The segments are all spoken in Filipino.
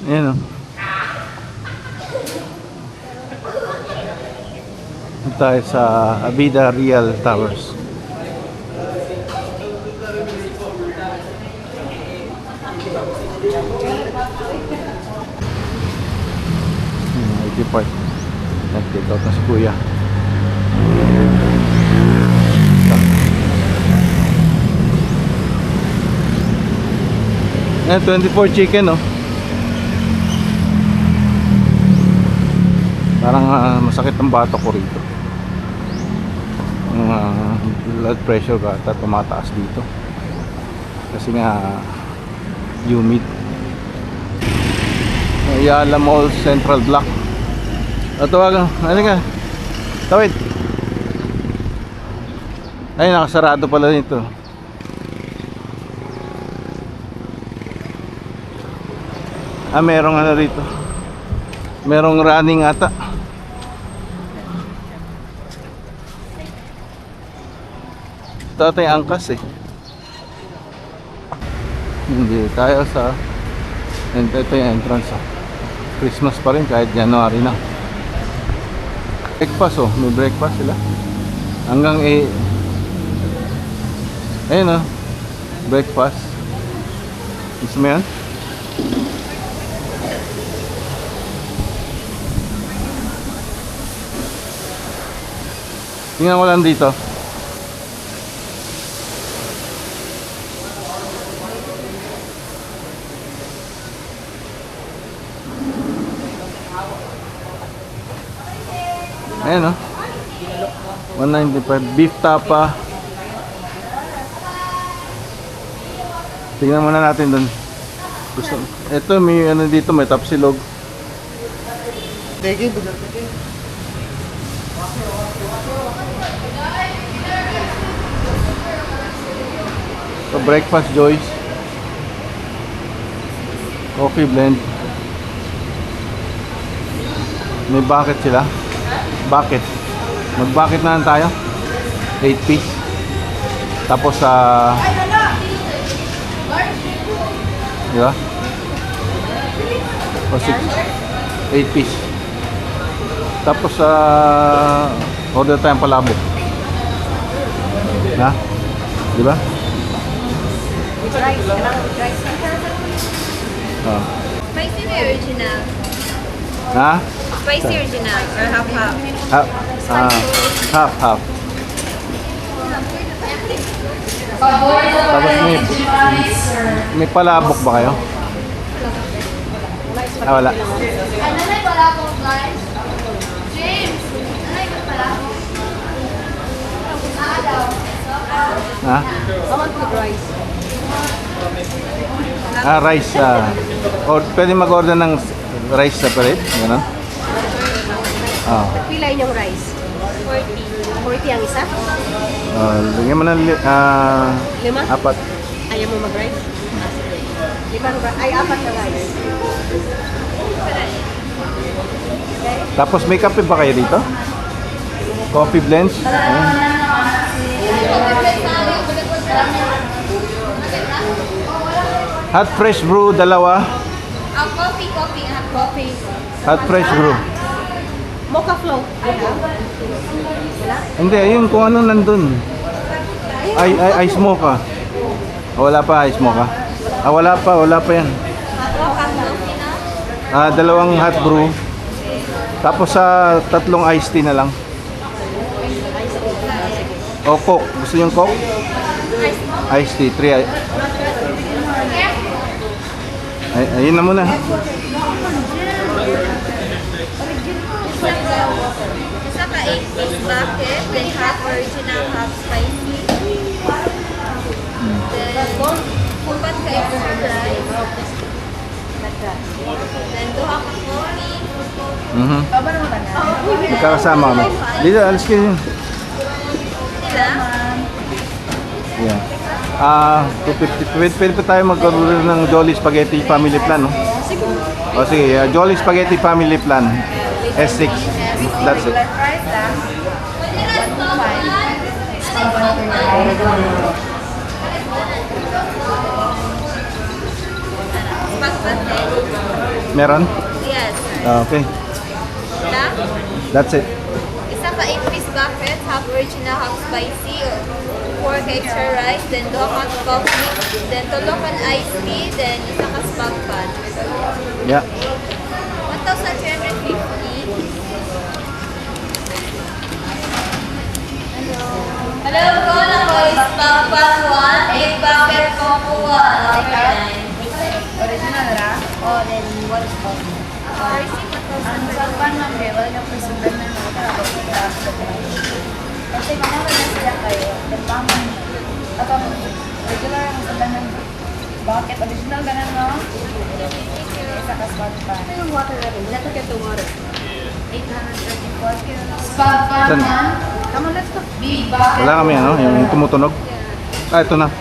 Ayan o. Tayo sa Avida Real Towers. IT Park. Nag-take out na si Kuya. Ayan, 24 chicken oh. Parang masakit ang bato ko rito. Yung blood pressure ka at tumataas dito. Kasi nga humid. Ayala Mall Central Block. Tawagan, ano ka? Tawid. Ay, nakasarado pala nito. Merong ano rito. Merong running ata. Ito ata yung angkas eh. Hindi tayo sa ito yung entrance ah. Christmas pa rin kahit January na. Breakfast oh, may breakfast sila. Hanggang ayun oh, breakfast. Gusto mo yan? Tingnan ko lang dito. Ayan o, 195 beef tapa. Tingnan muna natin dun. Ito may ano dito, may tapsilog. So breakfast Joyce, coffee blend. May bucket sila. Bucket. Mag-bucket na lang tayo. 8 piece. Tapos di ba? O 6. 8 piece. Tapos order tayong palabok. Ha? Di ba? With rice. Kailangan with rice. Spicy or original? Ha? Spicy original or half-half? Half. Tapos may palabok ba kayo? Wala. Ano na palabok guys? James! Ano na palabok? Ha? Someone put rice. Rice. Or pwede mag-order ng rice separate, gano'n? Pila yung rice? 40. 40 ang isa? Lagyan mo ng 5? 4. Ayaw mo mag-rice? Ay, 4 na rice. Tapos may kape ba kayo dito? Coffee blends? Hot fresh brew, dalawa. Coffee. Coffee. Hot fresh brew. Mocha float. Hindi, ayun kung ano nandun. Ice mocha. Wala pa ice mocha. Wala pa yan. Dalawang hot brew. Tapos 3 iced tea na lang. O Coke. Gusto niyo Coke? Iced tea, 3. Ayun na muna. Isa ka 8-piece bucket, then half original, half spicy. Then, kumpat ka extra rice. Then, duha ka coffee. Magkakasama kami. Dito, alis kayo yun. Sila? Yeah. 250. Pwede pa tayo mag-order ng Jolly Spaghetti Family Plan, no? O sige, Jolly Spaghetti Family Plan. S6. That's it. Price lang. Spaghetti. Meron? Yes. Okay. Na? That's it. Isa ka 8-piece bucket, half original, half spicy, 4 extra rice, then 2 ka coffee, then 3 ka iced tea, then isa ka spag pan. Yeah. 1,350. Hello po, ako is spag pan 1, 8 bucket combo 1. Original ra? Oh, then what is coffee? Ang pagpan ma'am, wala na presugan na kasi manawa na sila kayo. Then pamang, at ang regular ang sabanan. Bakit? Original ganan no? Isa ka spag pan. Ano yung water na rin? Let's get the water. 834. Spag pan Saan? man. Come on, let's go. Big bucket. Wala kami ano, yung tumutunog. Ah, ito na.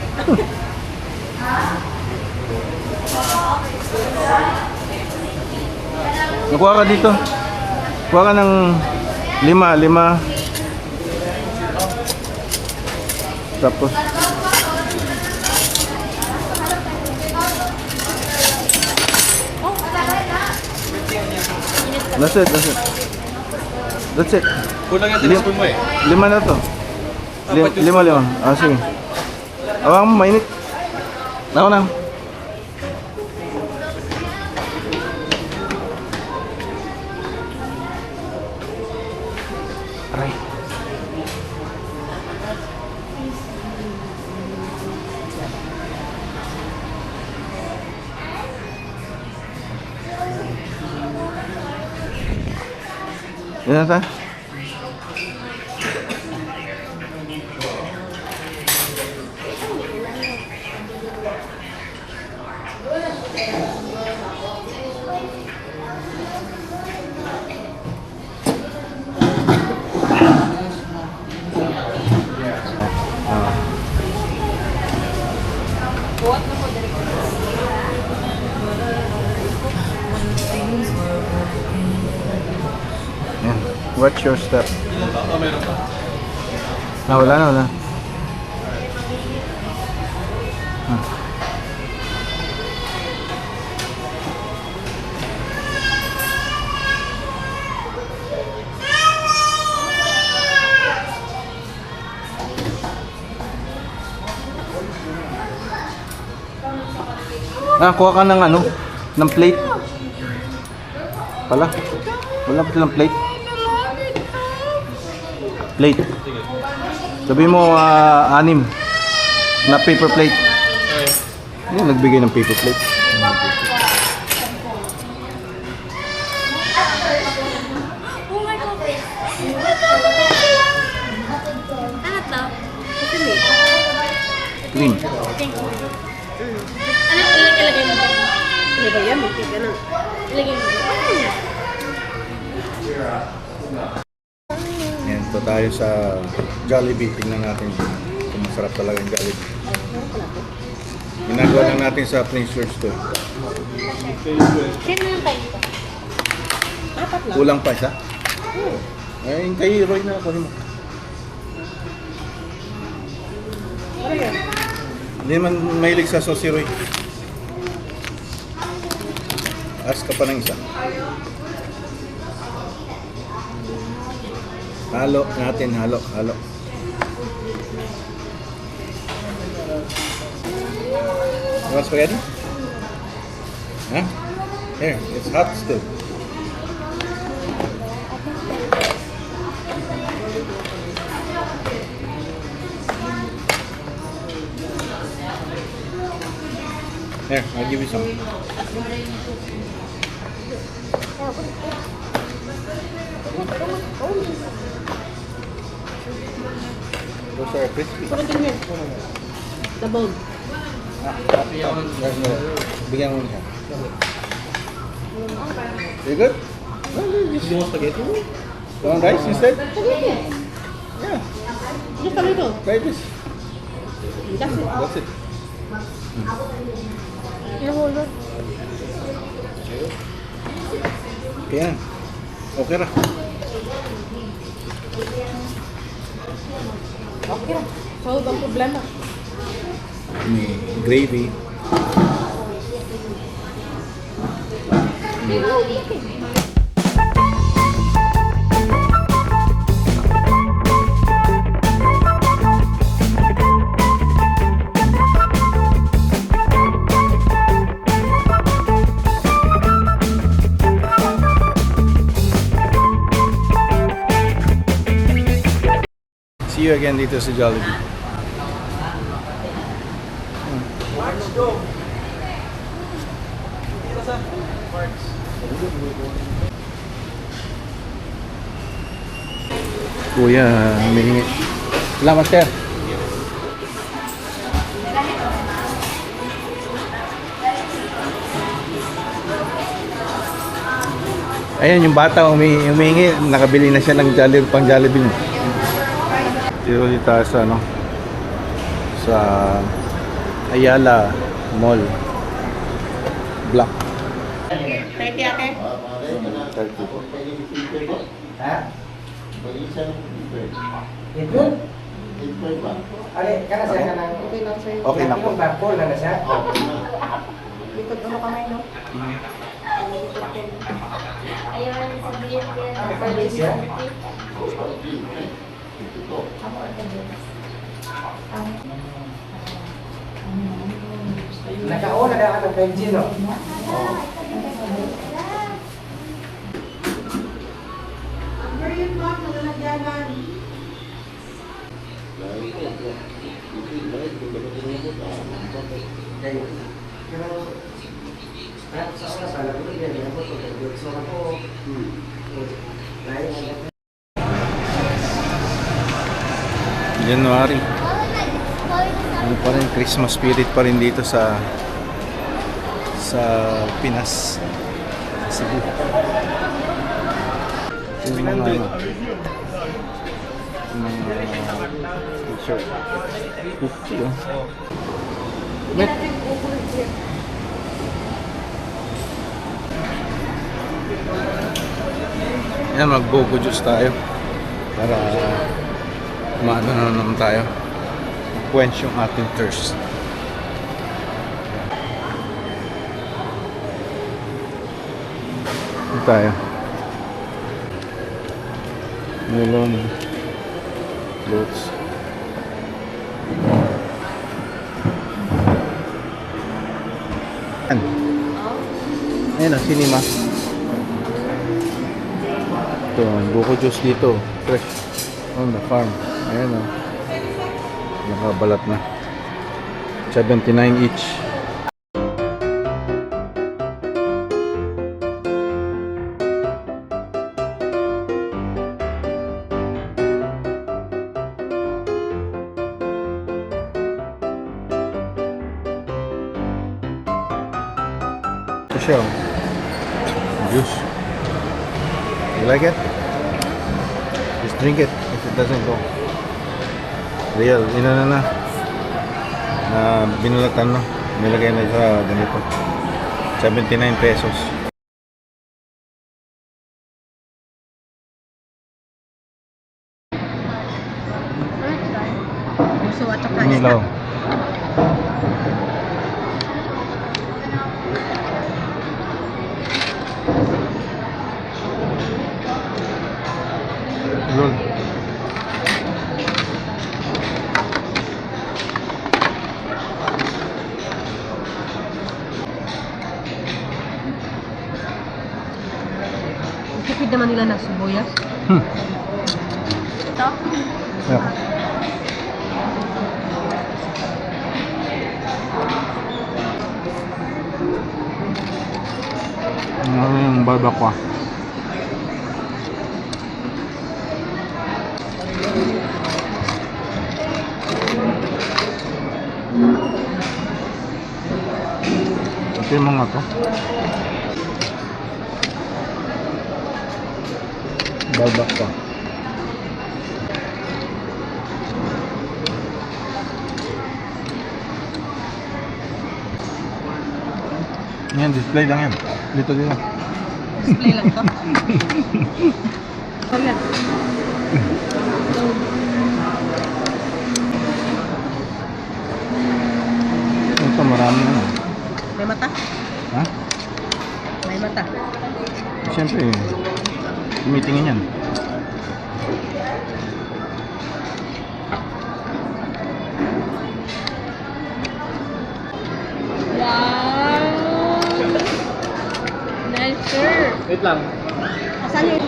Nakuha ka dito. Kuha ka ng 5. Tapos That's it, that's it. That's it. Kulang yung tinispoon mo eh. 5 na to. 5. Ah, sige. Awang mo, mainit. Ako na. Aray. Yan na tayo. Yan. Watch your step. Wala na. Kuha ka ng ano, ng plate. Pala. Wala pa silang plate. Plate. Sabi mo 6 na paper plate. Hindi nagbigay ng paper plate. Oh my God. Ano to? Cream. Ano ilagay mo? Hindi ba yan? Magtig ka na. Ilagay mo. Yan, ito tayo sa Jollibee. Tingnan natin kung masarap talaga yung Jollibee. Ginagawa lang natin sa Prince Store. Sino yung tayo ito? Apat lang. Kulang pa isa? Ay, kay Roy na ako mo. Ano yun? Hindi man mahilig sa sauce si Roy. Ask ka pa ng isa. Halo natin, halo. You want spaghetti? Huh? Here, it's hot still. Here, I'll give you some. Those are crispy. Double. There's no. Bigyan mo siya. You good? Gusto mo spaghetti? You want rice instead? Yeah. Just a little. Try this. That's it. That's it. Kaya. Okay ra. Okay lang. Solve ang problema. May gravy. See you again dito sa Jollibee. Kuya, humingi. Salamat, sir. Ayan, yung bata humingi, nakabili na siya ng Jollibee, pang Jollibee niya. Dito ulit tayo sa ano, sa Ayala Mall Block. 30 ate. Okay na po. Likod ulo kamay, no? Ayun, sabihin ko yan. Nakauna na ka ng 5G, no? January. Ano pa rin, Christmas spirit pa rin dito sa Pinas, Cebu. Yung mga t-shirt. 50, oh. Met. Yan, mag-bogo juice tayo para maano na naman tayo, quench yung ating thirst. Ito tayo, melon, floats. Ayan o, cinema. Ito, buko juice dito, fresh on the farm. Ayan o, nakabalat na. 79 each. Ito siya o, juice. You like it? Just drink it if it doesn't go. Real, na binulatan, no? Nilagay na sa ganito. 79 pesos. Gusto at saka Nilaw. Roll. Tipid naman nila ng sibuyas. Ito? Yeah. Ano yung barbacoa? Ito yung mga to. Barbacoa. Yan, display lang yan. Dito din. Display lang to. So yan. Ito marami na. May mata? Ha? May mata. ta? Siyempre, tumitingin yan. Wow! Nice, sir. Wait lang. Asan yun?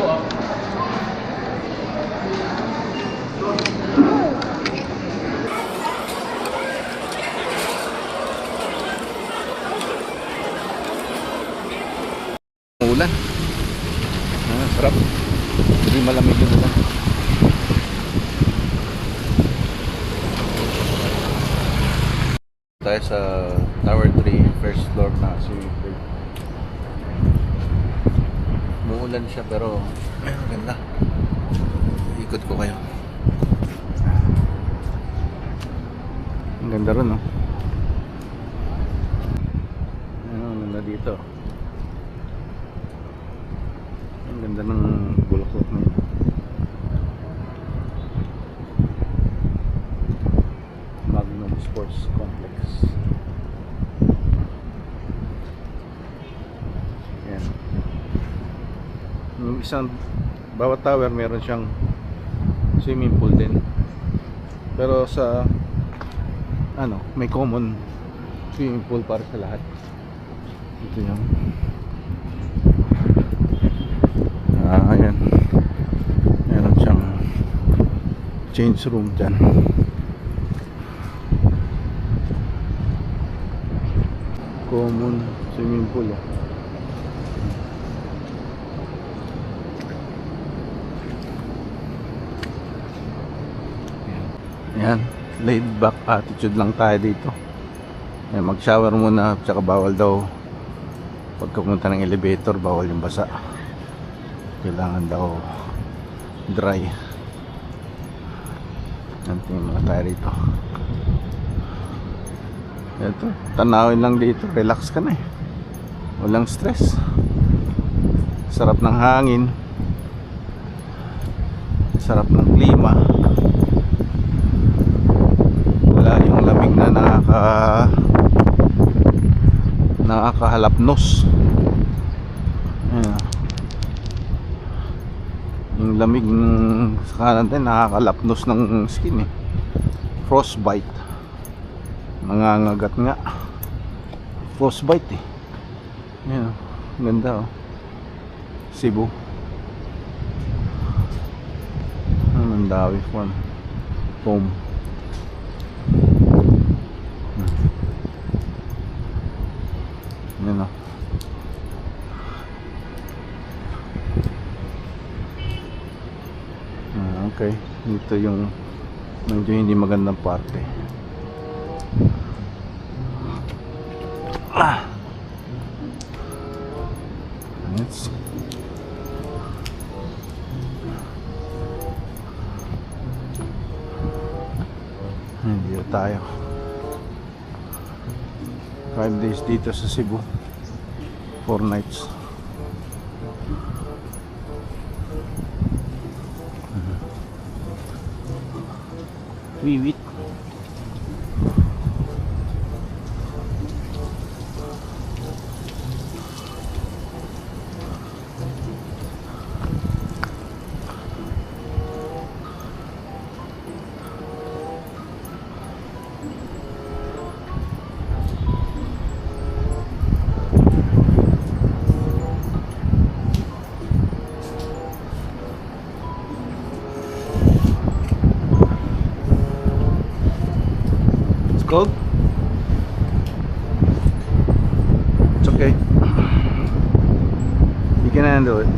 Ulan. Sarap. Hindi malamig yung ulan. Tayo sa Tower 3, first floor na swimming pool. Muulan siya pero ganda. Ikot ko kayo. Ang ganda rin, no? Ang ganda dito. Ang ganda ng bulaklak na yun. Magnum Sports Complex. Yan. Yung isang, bawat tower meron siyang swimming pool din. Pero sa ano, may common swimming pool para sa lahat. Ito yung ayan, meron siyang change room dyan. Common swimming pool, oh. Ayan, laid back attitude lang tayo dito. Ayan, mag shower muna, tsaka bawal daw pagka pumunta ng elevator, bawal yung basa. Kailangan daw dry. Tingin mga tayo rito. Ito, tanawin lang dito, relax ka na eh, walang stress. Sarap ng hangin, sarap ng klima, wala yung lamig na nakakahalapnos. Ayan. Yung lamig sa kanan din nakakalapnos ng skin eh. Frostbite. Nangangagat nga. Frostbite eh. Ayan, ganda oh. Cebu. Mandawi one. Foam. Ayan oh. Okay, dito yung medyo hindi magandang parte. Let's see. Dito tayo. 5 days dito sa Cebu, 4 nights. Wiwit. Cold? It's okay. You can handle it.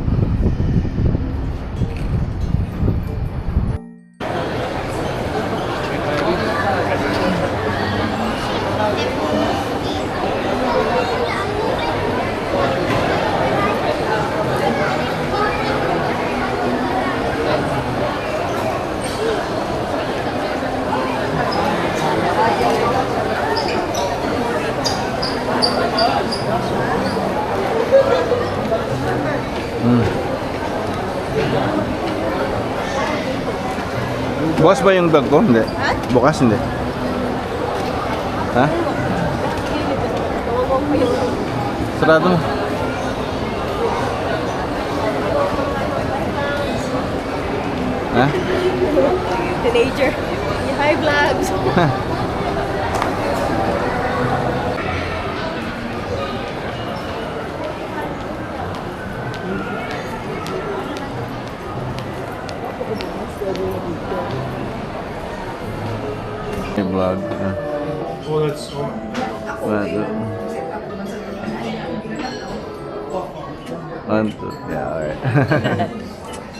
Bukas ba yung bag ko? Hindi. Bukas hindi. Ha? Sarado mo. Ha? Teenager. Hi, vlogs. May vlog. Oh, that's so. One, two. Yeah, alright.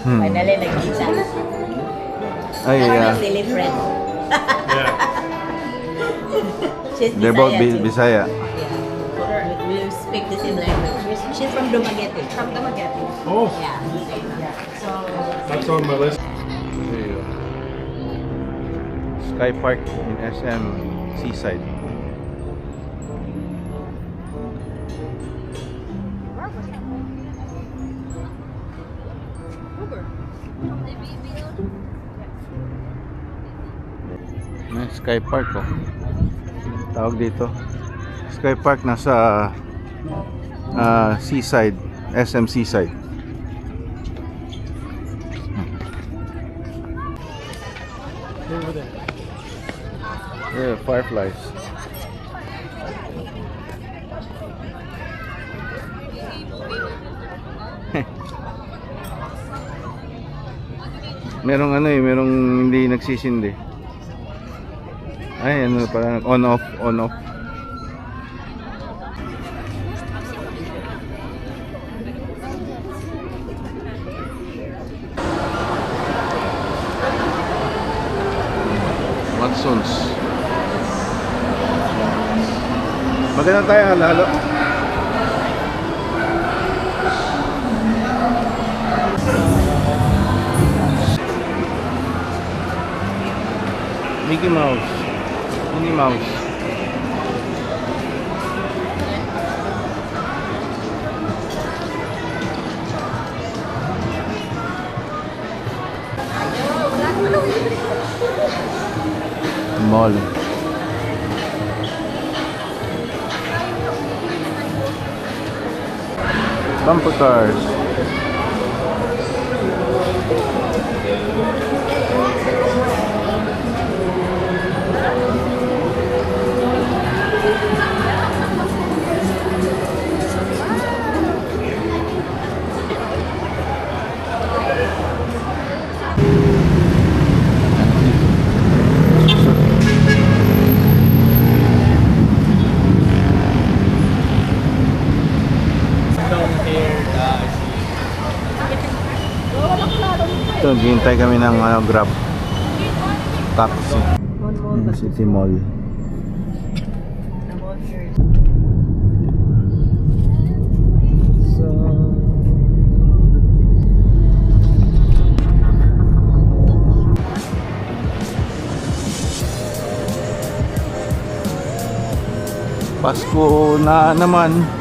Finally, nagkita. Ay, yeah. Silly friend. Yeah. She's They're both Bisaya, too. Bisaya. Yeah. We speak the same language. She's from Dumaguete. From Dumaguete. Oh, Yeah. So, that's on my list. There you go. Sky Park in SM Seaside. May Sky Park oh. Tawag dito. Sky Park nasa Seaside, SM Seaside. Yeah, fireflies. Merong ano eh, merong hindi nagsisindi. Ay, ano parang on off, on off. Watsons. Maganda tayo halo-halo. Mickey Mouse, Minnie Mouse. Mall. Bumper cars. Down here, Ito, hintay kami ng Grab taxi. City Mall. Pasko na naman.